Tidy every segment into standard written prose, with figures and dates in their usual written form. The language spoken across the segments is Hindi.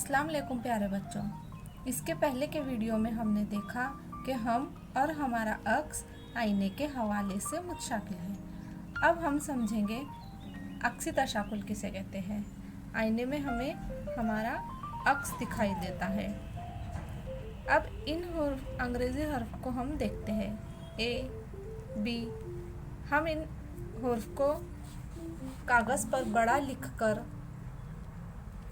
अस्सलाम वालेकुम प्यारे बच्चों। इसके पहले के वीडियो में हमने देखा कि हम और हमारा अक्स आईने के हवाले से मुतशाकिल है। अब हम समझेंगे अक्सी तशाकुल किसे कहते हैं। आईने में हमें हमारा अक्स दिखाई देता है। अब इन अंग्रेज़ी हर्फ को हम देखते हैं, ए बी। हम इन हर्फ को कागज़ पर बड़ा लिखकर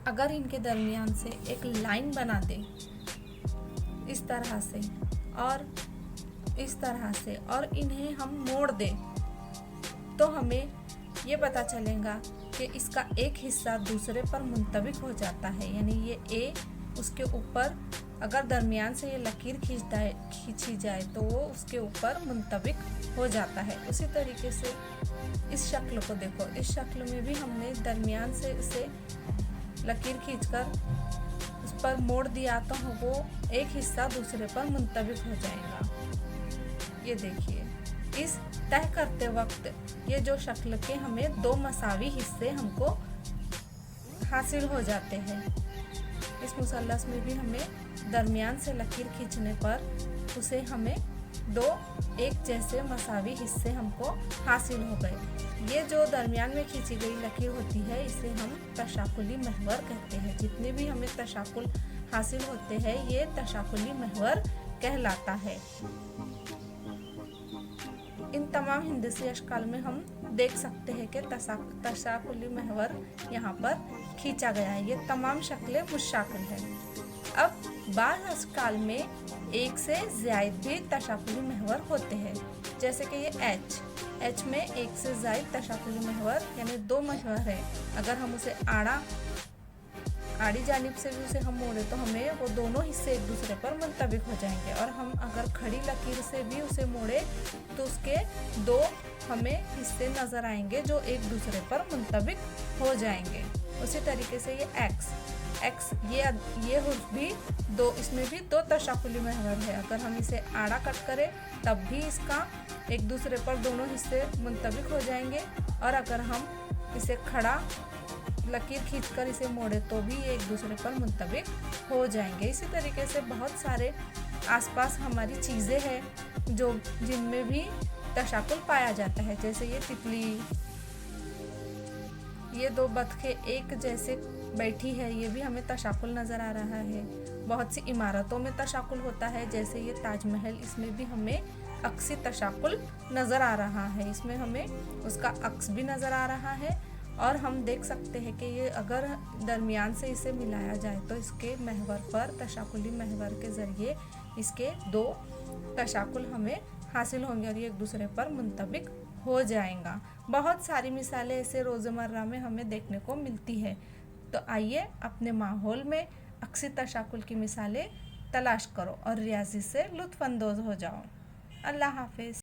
अगर इनके दरमियान से एक लाइन बना दे इस तरह से और इस तरह से और इन्हें हम मोड़ दें तो हमें ये पता चलेगा कि इसका एक हिस्सा दूसरे पर मुंतबिक हो जाता है। यानी ये ए उसके ऊपर अगर दरमियान से ये लकीर खींची जाए तो वो उसके ऊपर मुंतबिक हो जाता है। उसी तरीके से इस शक्ल को देखो, इस शक्ल में भी हमने दरमियान से इसे लकीर खींचकर उस पर मोड़ दिया तो वो एक हिस्सा दूसरे पर मुंतबिक हो जाएगा। ये देखिए, इस तय करते वक्त ये जो शक्ल के हमें दो मसावी हिस्से हमको हासिल हो जाते हैं। इस मुसल्लस में भी हमें दरमियान से लकीर खींचने पर उसे हमें दो एक जैसे मसावी हिस्से हमको हासिल हो गए। ये जो दरमियान में खींची गई लकीर होती है इसे हम तशाकुली महवर कहते हैं। जितने भी हमें तशाकुल हासिल होते हैं ये तशाकुली महवर कहलाता है। इन तमाम हिंदसी अशकाल में हम देख सकते हैं कि तशाकुली महवर यहाँ पर खींचा गया है। ये तमाम शक्लें मुशाकिल है। अब बाज़ अशकाल में एक से ज़ायद भी तशाकुली महवर होते हैं, जैसे कि ये एच में एक से ज़ायद तशाकुली महवर यानी दो महवर है। अगर हम उसे आड़ी जानिब से भी उसे हम मोड़े तो हमें वो दोनों हिस्से एक दूसरे पर मुंतबिक हो जाएंगे। और हम अगर खड़ी लकीर से भी उसे मोड़े तो उसके दो हमें हिस्से नज़र आएंगे जो एक दूसरे पर मुंतबिक हो जाएंगे। उसी तरीके से ये एक्स ये हुर्फ भी दो, इसमें भी दो तशाकुली महवर है। अगर हम इसे आड़ा कट करें तब भी इसका एक दूसरे पर दोनों हिस्से मुंतबिक हो जाएंगे। और अगर हम इसे खड़ा लकीर खींचकर इसे मोड़े तो भी ये एक दूसरे पर मुंतबिक हो जाएंगे। इसी तरीके से बहुत सारे आसपास हमारी चीज़ें हैं जो जिनमें भी तशाकुल पाया जाता है, जैसे ये तितली, ये दो बतखें एक जैसे बैठी है, ये भी हमें तशाकुल नज़र आ रहा है। बहुत सी इमारतों में तशाकुल होता है, जैसे ये ताजमहल, इसमें भी हमें अक्सी तशाकुल नज़र आ रहा है। इसमें हमें उसका अक्स भी नज़र आ रहा है। और हम देख सकते हैं कि ये अगर दरमियान से इसे मिलाया जाए तो इसके महवर पर तशाकुली महवर के ज़रिए इसके दो तशाकुल हमें हासिल होंगे और ये एक दूसरे पर मुंतबिक हो जाएगा। बहुत सारी मिसालें ऐसे रोज़मर्रा में हमें देखने को मिलती है। तो आइए अपने माहौल में अक्सी तशाकुल की मिसालें तलाश करो और रियाजी से लुत्फ़अंदोज़ हो जाओ। अल्लाह हाफ़िज़।